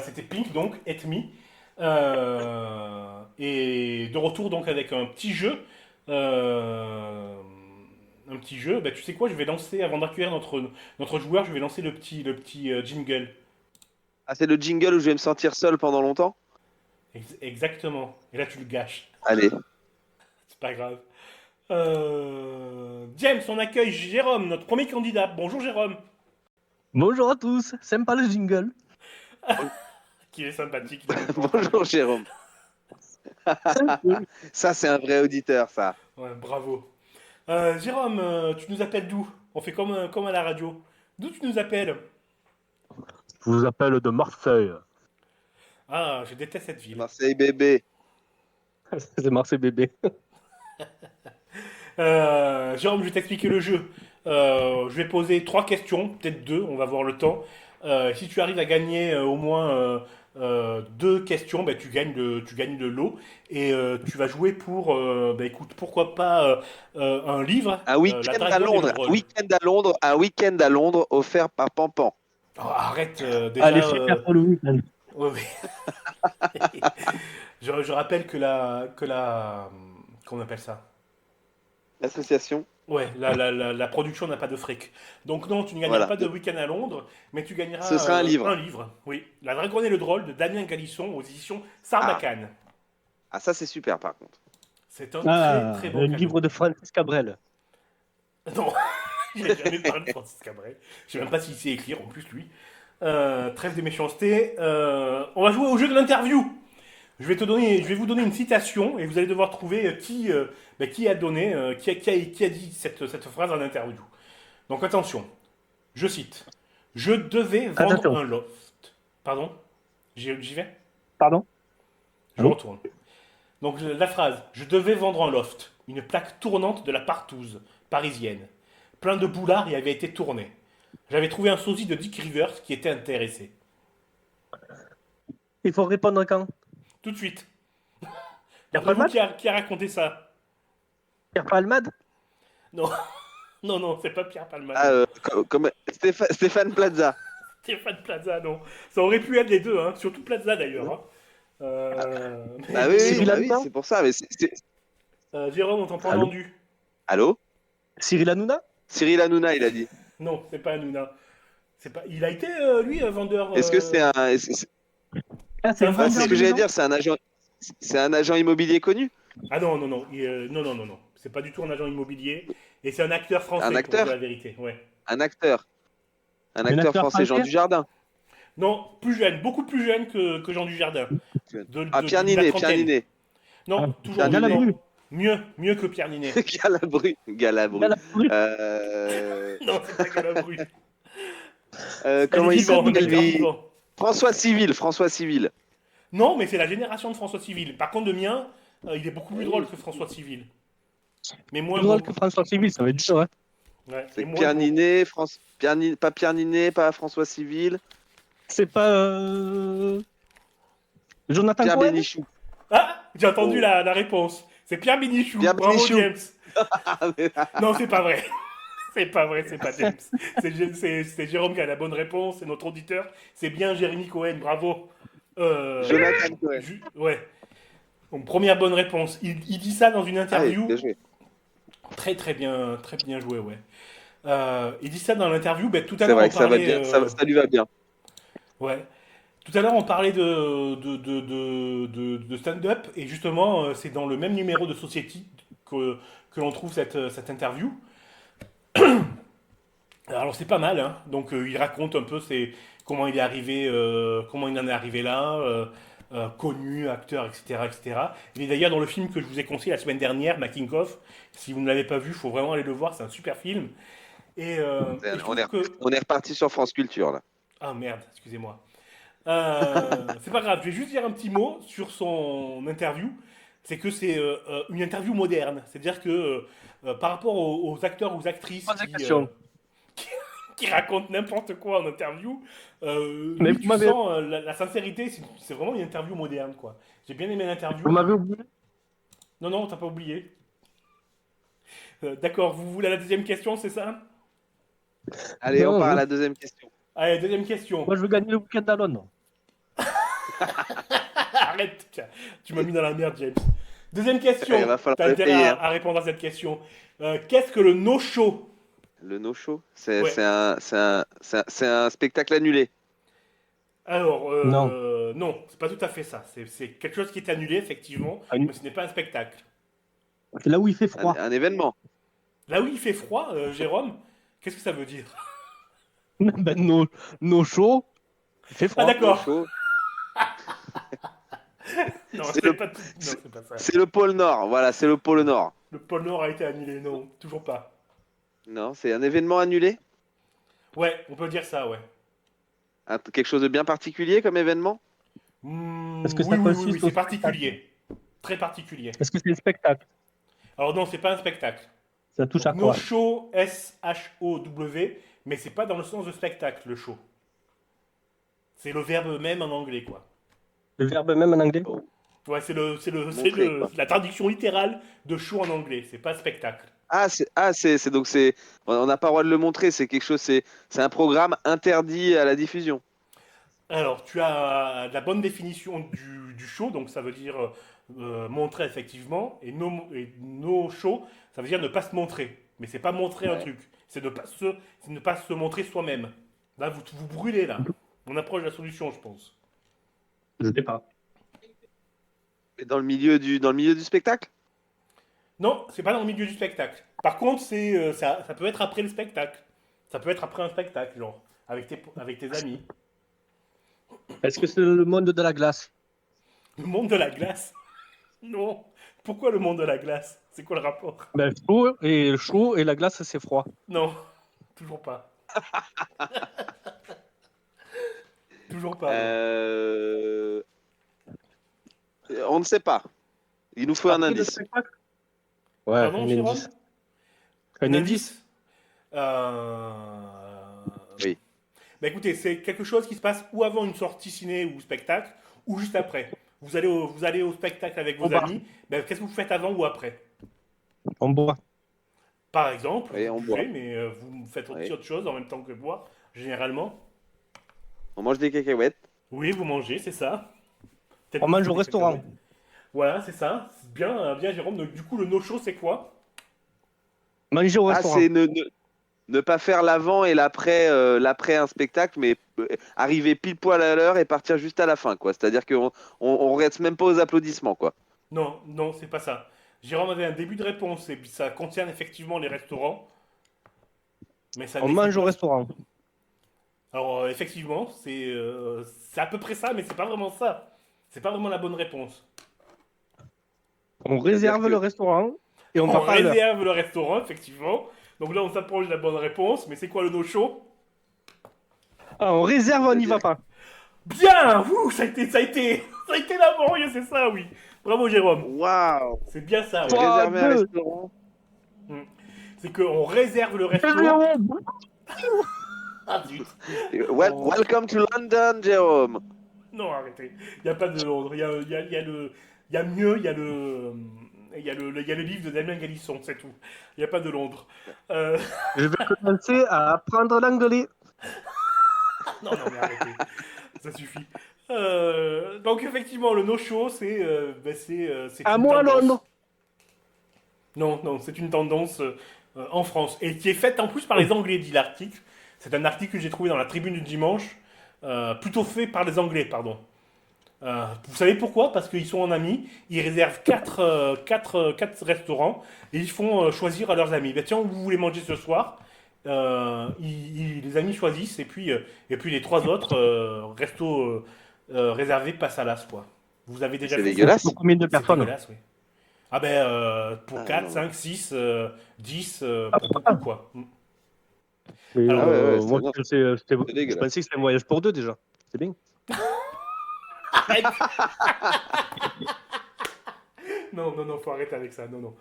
C'était Pink, donc, Hate Me. Et de retour donc avec un petit jeu. Euh, un petit jeu. Bah, tu sais quoi, je vais lancer, avant d'accueillir notre joueur, je vais lancer le petit jingle. Ah, c'est le jingle où je vais me sentir seul pendant longtemps? Exactement. Et là, tu le gâches. Allez. C'est pas grave. James, on accueille Jérôme, notre premier candidat. Bonjour Jérôme, Bonjour à tous, sympa le jingle. qui est sympathique. il est Bonjour Jérôme. Ça, c'est un vrai auditeur, ça. Ouais, bravo. Jérôme, tu nous appelles d'où? On fait comme à la radio. D'où tu nous appelles? Je vous appelle de Marseille. Ah, je déteste cette ville. Marseille bébé. C'est Marseille bébé. Jérôme, je vais t'expliquer le jeu. Je vais poser 3 questions, peut-être 2, on va voir le temps. Si tu arrives à gagner au moins 2 questions, bah, tu gagnes de l'eau. Et tu vas jouer pour, bah, écoute, pourquoi pas un livre, Un La week-end à Dragonne et le Londres. Un Droll. week-end à Londres. Un week-end à Londres offert par Pampan. Oh, arrête, déjà. Allez, c'est faire pour le week-end. Ouais, ouais. Je rappelle qu'on appelle ça. L'association. Ouais, la production n'a pas de fric. Donc non, tu ne gagneras Voilà. pas de week-end à Londres, mais tu gagneras Ce sera un livre. un livre, oui. La Dragonne et le Drôle de Damien Galisson aux éditions Sarbacane. Ah, ça, c'est super, par contre. C'est un Ah, très très bon un cadeau. livre de Francis Cabrel. Non, il n'a jamais parlé de Francis Cabrel. Je sais même pas s'il sait écrire en plus lui. Trêve de méchanceté. On va jouer au jeu de l'interview. Je vais vous donner une citation et vous allez devoir trouver qui a donné, qui a dit cette phrase en interview. Donc attention, je cite. Je devais vendre Attention. un loft. Pardon? J'y vais? Pardon? Je Oui. retourne. Donc la phrase. Je devais vendre un loft. Une plaque tournante de la partouze parisienne. Plein de boulards y avait été tourné. J'avais trouvé un sosie de Dick Rivers qui était intéressé. Il faut répondre quand? Tout de suite. Pierre D'après vous, Palmade? qui a raconté ça? Pierre Palmade? Non, non, non, c'est pas Pierre Palmade. Ah, comme Stéphane Plaza. Stéphane Plaza, non. Ça aurait pu être les deux, hein. Surtout Plaza d'ailleurs. Hein. Ah oui, oui, Cyril bah oui, Hanouna c'est pour ça. Mais Jérôme, on t'a pas Allô entendu. Allô? Cyril Hanouna? Cyril Hanouna, il a dit. Non, c'est pas Hanouna. C'est pas... Il a été, lui, vendeur. Est-ce que c'est un. Ah, c'est Ah, un Ah, c'est vendeur ce que de j'allais maison? dire, c'est un agent immobilier connu? Ah non, non, non. Non, non, non, non. C'est pas du tout un agent immobilier. Et c'est un acteur français, Un pour acteur? dire la vérité. Ouais. Un acteur. Un Un acteur acteur français, Jean français? Dujardin. Non, plus jeune, beaucoup plus jeune que Jean Dujardin. Ah, Pierre de la Ninet, trentaine. Pierre Ninet. Non, Ah, toujours Pierre non. Galabru. Mieux que Pierre Ninet. Galabru. Galabru. Galabru. Non, c'est pas Galabru. Comment il vivant, un s'appelle acteur lui? vivant. François Civil. François Civil. Non, mais c'est la génération de François Civil. Par contre, le mien, il est beaucoup plus drôle que François Civil. Mais moins Plus drôle bon. que François Civil, ça va être dur, hein. Ouais, C'est et moins Pierre bon. Ninet, pas Pierre Ninet, pas François Civil. C'est pas Jonathan Pierre Cohen? Bénichou. Ah, j'ai entendu Oh. la réponse. C'est Pierre Bénichou. Pierre Bravo, Bénichou. James. Ah, mais- Non, c'est pas vrai. C'est pas vrai, c'est pas James. C'est Jérôme qui a la bonne réponse, c'est notre auditeur. C'est bien Jérémy Cohen, bravo. Jonathan Cohen. Ouais. Donc, première bonne réponse. Il dit ça dans une Ah, interview. bien joué. Très bien joué, ouais. Il dit ça dans l'interview. Ben, tout à C'est l'heure, vrai on que ça va parlait. bien. Ça lui va bien. Ouais. Tout à l'heure, on parlait de stand-up, et justement, c'est dans le même numéro de Society que l'on trouve cette interview. Alors, c'est pas mal, hein. Donc, il raconte un peu comment il est arrivé, comment il en est arrivé là, connu, acteur, etc., etc. Il est d'ailleurs dans le film que je vous ai conseillé la semaine dernière, Making of. Si vous ne l'avez pas vu, il faut vraiment aller le voir, c'est un super film. Et je trouve que... On est reparti sur France Culture là. Ah merde, excusez-moi. C'est pas grave, je vais juste dire un petit mot sur son interview. C'est que c'est une interview moderne. C'est-à-dire que par rapport aux acteurs ou aux actrices Pose la question. qui racontent n'importe quoi en interview, Mais lui, tu vous m'avez- sens la sincérité, c'est vraiment une interview moderne, quoi. J'ai bien aimé l'interview. Vous m'avez oublié? Non, non, t'as pas oublié. D'accord, vous voulez la deuxième question, c'est ça? Allez, Non, on part à oui. la deuxième question. Allez, deuxième question. Moi, je veux gagner le week-end à Londres. Arrête, tu m'as mis dans la merde, James. Deuxième question. Il va falloir T'as le intérêt payer, à répondre à cette question. Qu'est-ce que le no-show? Le no-show, Ouais. c'est un spectacle annulé. Alors, Non. non, c'est pas tout à fait ça. C'est quelque chose qui est annulé, effectivement, Annu- mais ce n'est pas un spectacle. C'est là où il fait froid. Un événement. Là où il fait froid, Jérôme, qu'est-ce que ça veut dire? Ben, nos shows, il fait froid. Ah, d'accord. No-show. Non, C'est c'est le- pas, non, c'est pas ça. C'est le pôle Nord, voilà, c'est le pôle Nord. Le pôle Nord a été annulé, non, toujours pas. Non, c'est un événement annulé? Ouais, on peut dire ça, ouais. Quelque chose de bien particulier comme événement? Est-ce que ça oui, consiste au c'est particulier. Très particulier. Est-ce que c'est un spectacle? Alors non, c'est pas un spectacle. Ça touche à No quoi? show, S-H-O-W, mais c'est pas dans le sens de spectacle, le show. C'est le verbe même en anglais, quoi. Le verbe même en anglais? Ouais, c'est Montrer, quoi. la traduction littérale de show en anglais, c'est pas spectacle. On n'a pas le droit de le montrer, c'est quelque chose, c'est un programme interdit à la diffusion. Alors, tu as la bonne définition du show, donc ça veut dire montrer effectivement, et no show, ça veut dire ne pas se montrer. Mais c'est pas montrer un Ouais. truc, c'est ne pas se montrer soi-même. Là, vous brûlez, là. On approche de la solution, je pense. Je sais pas. Et dans le milieu du spectacle? Non, c'est pas dans le milieu du spectacle. Par contre, ça peut être après le spectacle. Ça peut être après un spectacle, genre, avec tes amis. Est-ce que c'est le monde de la glace? Le monde de la glace? Non. Pourquoi le monde de la glace? C'est quoi le rapport? Ben, chaud et la glace, c'est froid. Non, toujours pas. Toujours pas. On ne sait pas. Il nous faut un Après le indice. spectacle? Ouais, Pardon, un Jérôme? indice. Un indice? Oui. Bah écoutez, c'est quelque chose qui se passe ou avant une sortie ciné ou spectacle, ou juste après. Vous allez au spectacle avec vos Au bar. amis, bah, qu'est-ce que vous faites avant ou après? On boit. Par exemple, Oui, vous on buvez, boit. mais vous faites aussi Oui. autre chose en même temps que boire, généralement. On mange des cacahuètes. Oui, vous mangez, c'est ça. Peut-être On mange que au vous faites restaurant. des cacahuètes. Voilà, c'est ça. C'est bien, bien, Jérôme. Donc, du coup, le no-show, c'est quoi? Manger au Ah, restaurant. c'est ne pas faire l'avant et l'après un spectacle, mais arriver pile poil à l'heure et partir juste à la fin, quoi. C'est-à-dire qu'on reste même pas aux applaudissements, quoi. Non, non, c'est pas ça. Jérôme avait un début de réponse et ça concerne effectivement les restaurants. Mais ça On nécessite mange au pas- restaurant. Alors, effectivement, c'est à peu près ça, mais c'est pas vraiment ça. C'est pas vraiment la bonne réponse. On réserve que- le restaurant et on On part pas à l'heure. réserve le restaurant, effectivement. Donc là, on s'approche de la bonne réponse, mais c'est quoi le no-show? Ah, on réserve, on n'y va pas. Bien! Ouh, ça a été laborieux, c'est ça, oui. Bravo, Jérôme. Waouh! C'est bien ça, ouais. Trois, Réserver un deux. restaurant. C'est qu'on réserve le restaurant. Ah, zut. Welcome to London, Jérôme. Non, arrêtez. Il n'y a pas de Londres. Il y a mieux, il y a le livre de Damien Galisson, c'est tout. Il n'y a pas de Londres. Je vais commencer à apprendre l'anglais. Non, mais arrêtez. Ça suffit. Donc, effectivement, le no-show, c'est À une moi, tendance. Londres. Non, c'est une tendance en France. Et qui est faite en plus par les Anglais, dit l'article. C'est un article que j'ai trouvé dans la Tribune du Dimanche. Plutôt fait par les Anglais, pardon. Vous savez pourquoi? Parce qu'ils sont en amis, ils réservent 4 restaurants et ils font choisir à leurs amis. Ben, tiens, vous voulez manger ce soir? Les amis choisissent et puis les 3 autres restos réservés passent à l'as, quoi. Vous avez déjà C'est fait ça? dégueulasse. Pour combien de C'est personnes? dégueulasse, oui. Ah ben, pour Ah, 4, non. 5, 6, 10, Ah, pour beaucoup, quoi. Mais, Ah ouais, moi, c'est je dégueulasse. pensais que c'était un voyage pour deux déjà. C'est bien. Arrête. Non, faut arrêter avec ça, non.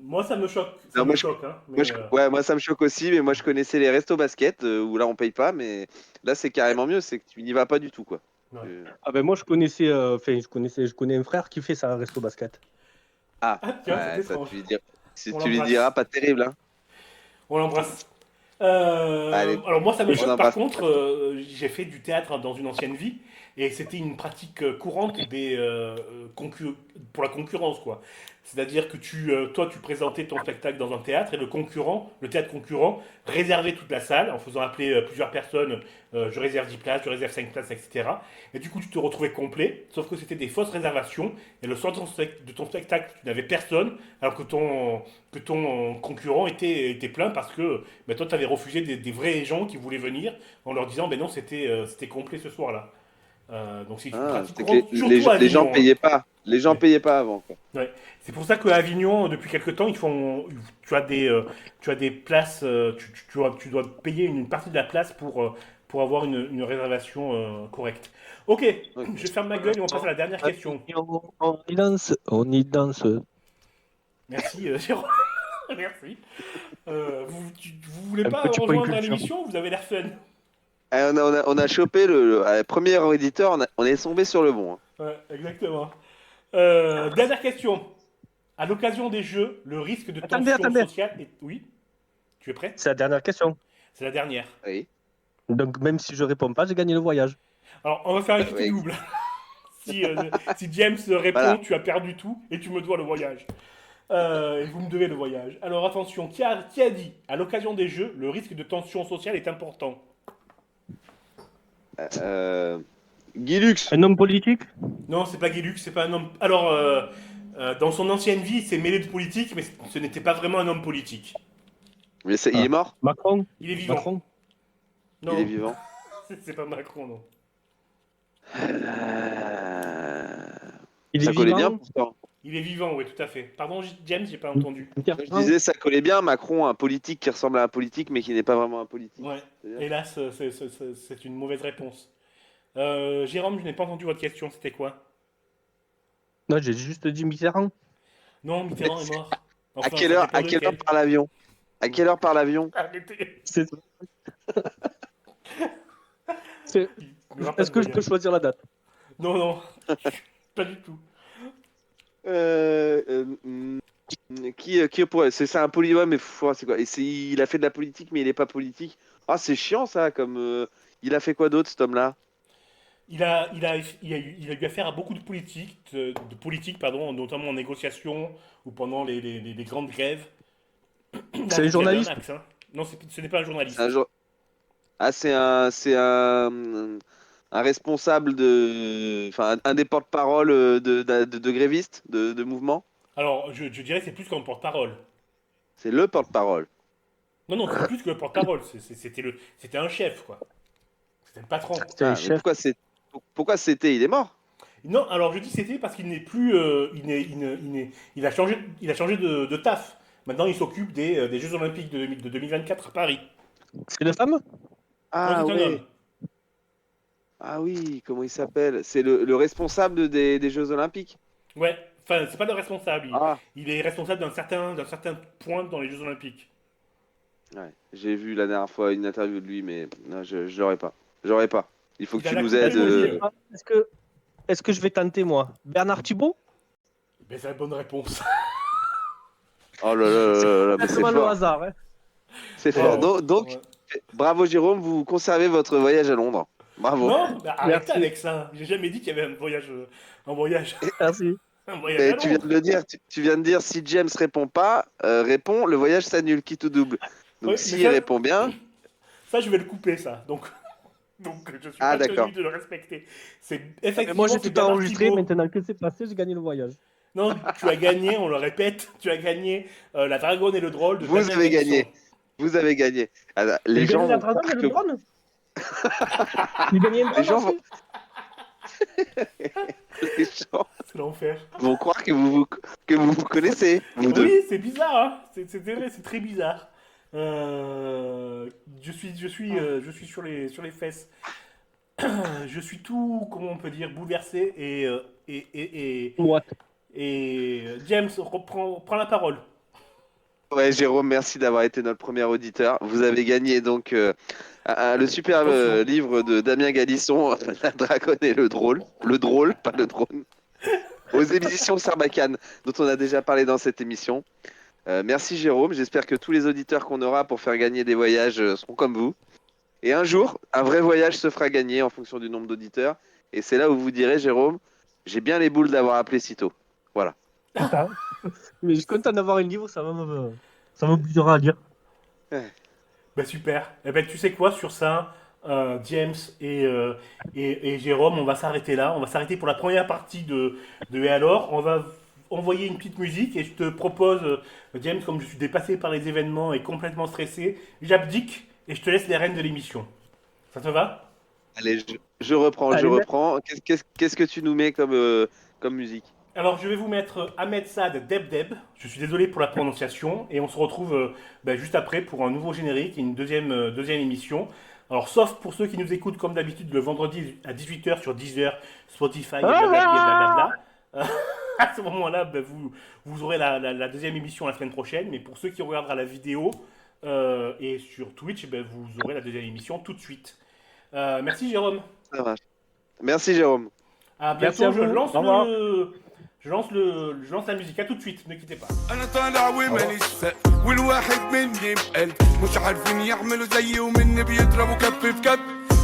Moi, ça me choque. Ça Non, me moi, choque, hein. Mais, Moi, ça me choque aussi, mais moi, je connaissais les restos basket où là, on paye pas, mais là, c'est carrément mieux, c'est que tu n'y vas pas du tout, quoi. Ouais. Ah ben moi je connais un frère qui fait ça, resto basket. Ah, Ah, tiens, ouais, c'est ça, étrange. si On tu lui l'embrasse. diras, pas terrible, hein. On l'embrasse. Allez, Alors moi ça me on choque en par passe. contre, j'ai fait du théâtre dans une ancienne vie et c'était une pratique courante pour la concurrence quoi. C'est-à-dire que toi tu présentais ton spectacle dans un théâtre et le théâtre concurrent réservait toute la salle en faisant appeler plusieurs personnes, je réserve 10 places, je réserve 5 places, etc. Et du coup tu te retrouvais complet, sauf que c'était des fausses réservations et le soir de ton spectacle tu n'avais personne alors que ton concurrent était plein parce que mais toi, tu avais refusé des vrais gens qui voulaient venir en leur disant, ben non, c'était complet ce soir-là. Donc c'est une Ah, pratique c'est que courante, surtout à les gens Avignon. Hein. payaient pas. Les gens Ouais. payaient pas avant, quoi. Ouais. C'est pour ça qu'à Avignon, depuis quelques temps, tu as des places, tu dois payer une partie de la place pour avoir une réservation correcte. Ok, Ok. je ferme ma gueule et on passe à la dernière question. On y danse, on y danse. Merci, Jérôme. Merci. Vous voulez Un pas petit point rejoindre à culture. l'émission? Vous avez l'air fun. On a chopé premier auditeur, on est tombé sur le bon. Hein. Ouais, exactement. Dernière question. À l'occasion des Jeux, le risque de tension Attendez. sociale est... Oui. Tu es prêt? C'est la dernière question. C'est la dernière. Oui. Donc même si je réponds pas, j'ai gagné le voyage. Alors, on va faire un Ouais, équité double. Si James répond, Voilà. tu as perdu tout et tu me dois le voyage. Et vous me devez le voyage. Alors, attention. Qui a dit, à l'occasion des Jeux, le risque de tension sociale est important? Guy Lux. Un homme politique? Non, c'est pas Guy-Luc, c'est pas un homme... Alors, dans son ancienne vie, il s'est mêlé de politique, mais ce n'était pas vraiment un homme politique. Mais il est mort. Macron? Il est vivant. Macron? Non, Il est vivant. c'est pas Macron, non. Il Ça est collait bien vivant? pourtant. Il est vivant, oui, tout à fait. Pardon, James, j'ai pas entendu. Je disais, ça collait bien. Macron, un politique qui ressemble à un politique, mais qui n'est pas vraiment un politique. Ouais, C'est-à-dire hélas, c'est une mauvaise réponse. Jérôme, je n'ai pas entendu votre question, c'était quoi? Non, j'ai juste dit Mitterrand. Non, Mitterrand est mort. Enfin, à quelle ça heure, dépend à quelle heure lequel. par l'avion? À quelle heure par l'avion? Arrêtez. C'est- c'est- Il n'y aura pas Est-ce de que je peux voyage. choisir la date? Non, non, pas du tout. Euh, euh, hum, qui pourrait. C'est un ouais, mais c'est quoi? Il a fait de la politique, mais il n'est pas politique. Ah, c'est chiant ça. Il a fait quoi d'autre, cet homme-là? Il a eu affaire à beaucoup de politiques, pardon, notamment en négociation ou pendant les grandes grèves. Là, C'est les vous avez un journalistes? axe, hein. Non, ce n'est pas un journaliste. Un jour. Ah, un responsable enfin, un des porte-parole de grévistes, de mouvement. Alors, je dirais que c'est plus qu'un porte-parole. C'est le porte-parole. Non, non, c'est plus que le porte-parole. C'était un chef, quoi. C'était le patron. C'est Ah, les mais chefs. pourquoi c'était? Il est mort. Non, alors je dis c'était parce qu'il n'est plus. Il a changé de taf. Maintenant, il s'occupe des Jeux Olympiques de 2024 à Paris. C'est une femme? Non, Ah c'est un ouais. homme. Ah oui, comment il s'appelle? C'est le responsable des Jeux Olympiques. Ouais, enfin, c'est pas le responsable. Ah, Il est responsable d'un certain point dans les Jeux Olympiques. ouais. J'ai vu la dernière fois une interview de lui, mais non, je l'aurais pas. J'aurais pas. Il faut Il que a tu la nous coupe à aides. choisir. Est-ce que je vais tenter, moi? Bernard Thibault? Ben, c'est la bonne réponse. Oh là là là là là, mais c'est Simplement le fort. hasard, hein. C'est fort. Donc, Ouais. bravo Jérôme, vous conservez votre voyage à Londres. Bravo. Non, bah, arrête Merci. avec ça. J'ai jamais dit qu'il y avait un voyage Merci. à Mais tu viens Londres. de le dire, tu viens de dire si James répond pas, le voyage s'annule, quitte ou double. Donc Ouais, mais s'il ça- répond bien, Ça, je vais le couper, ça. Donc je suis Ah, pas d'accord. tenu de le respecter. C'est Mais effectivement. moi, j'ai c'est tout Bernard enregistré. Thibault. Maintenant que c'est passé, j'ai gagné le voyage. Non, tu as gagné, on le répète, tu as gagné la dragonne et le drôle de vous Damien avez Galisson. gagné. Vous avez gagné. Alors, les J'ai gens gagné la vont dragonne croire et que le drone? J'ai gagné un Les drone gens aussi? les gens C'est l'enfer. vont croire que vous connaissez, vous deux. Oui, c'est bizarre, hein. C'est vrai, c'est très bizarre. Je suis sur les fesses. Je suis tout, comment on peut dire, bouleversé What? James, prends la parole. Ouais, Jérôme, merci d'avoir été notre premier auditeur. Vous avez gagné donc le superbe Attention. livre de Damien Galisson, La Dragonne et le drôle. Le drôle, pas le drone. Aux éditions Sarbacane, dont on a déjà parlé dans cette émission. Merci Jérôme, j'espère que tous les auditeurs qu'on aura pour faire gagner des voyages seront comme vous. Et un jour, un vrai voyage se fera gagner en fonction du nombre d'auditeurs. Et c'est là où vous direz, Jérôme, j'ai bien les boules d'avoir appelé si tôt. Voilà. C'est ça. Mais je suis content d'avoir un livre, ça m'obligera à dire. Bah super. Eh ben, tu sais quoi, sur ça, James et Jérôme, on va s'arrêter là. On va s'arrêter pour la première partie de Et alors. On va envoyer une petite musique et je te propose, James, comme je suis dépassé par les événements et complètement stressé, j'abdique et je te laisse les rênes de l'émission. Ça te va? Allez, je reprends, je Allez, reprends. Qu'est-ce que tu nous mets comme musique? Alors, je vais vous mettre Ahmed Saad Deb Deb. Je suis désolé pour la prononciation. Et on se retrouve juste après pour un nouveau générique et une deuxième émission. Alors, sauf pour ceux qui nous écoutent comme d'habitude le vendredi à 18h sur Deezer, Spotify et blablabla. À ce moment-là, vous aurez la deuxième émission la semaine prochaine. Mais pour ceux qui regardera la vidéo et sur Twitch, vous aurez la deuxième émission tout de suite. Merci Jérôme. Ça marche. Merci Jérôme. À Merci bientôt. à vous. Je lance la musique. À tout de suite. Ne quittez pas. انا طالع وماليش سقف والواحد مني بقلب مش عارفين يعملوا زيي ومني بيضربوا كف في كف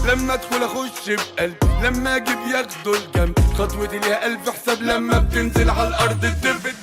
لما ادخل اخش بقلب لما اجي بياخدوا الجنب خطوتي ليها الف حساب لما بتنزل على الارض الدب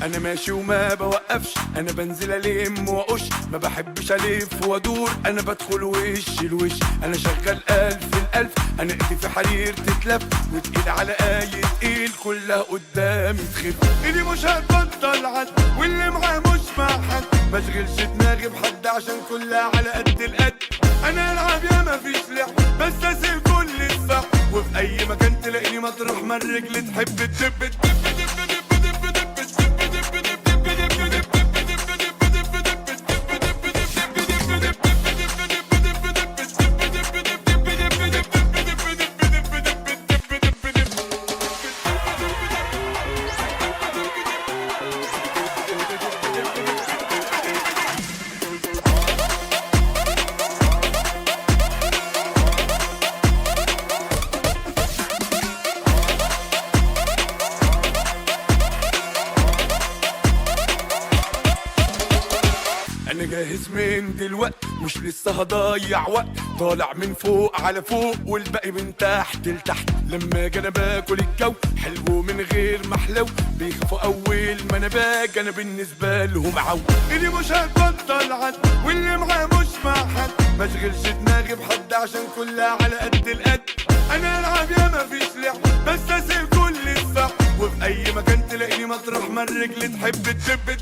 انا ماشي وما بوقفش انا بنزل الم واقش ما بحبش الف وادور انا بدخل وش الوش انا شغال الف الالف انا ايدي في حرير تتلف وتقيل على اي تقيل كلها قدامي تخف ايدي مش هتبطل عد واللي معاه مش مع حد ما اشغلش دماغي بحد عشان كلها على قد القد انا العب يا ما فيش لعب بس اسيب كل الصح وفي اي مكان تلاقيني مطرح ما الرجل تحب تدب انا جاهز من دلوقت مش لسه هضيع وقت طالع من فوق على فوق والباقي من تحت لتحت لما اجي انا باكل الجو حلو من غير محلو بيخافوا اول ما انا باجي انا بالنسبه لهم عو اللي مش هتبطل عد واللي معاه مش مع حد ما اشغلش دماغي بحد عشان كلها على قد القد انا العب يا ما فيش لعب بس اسيب كل الصح وفي اي مكان تلاقيني مطرح ما الرجل تحب تدب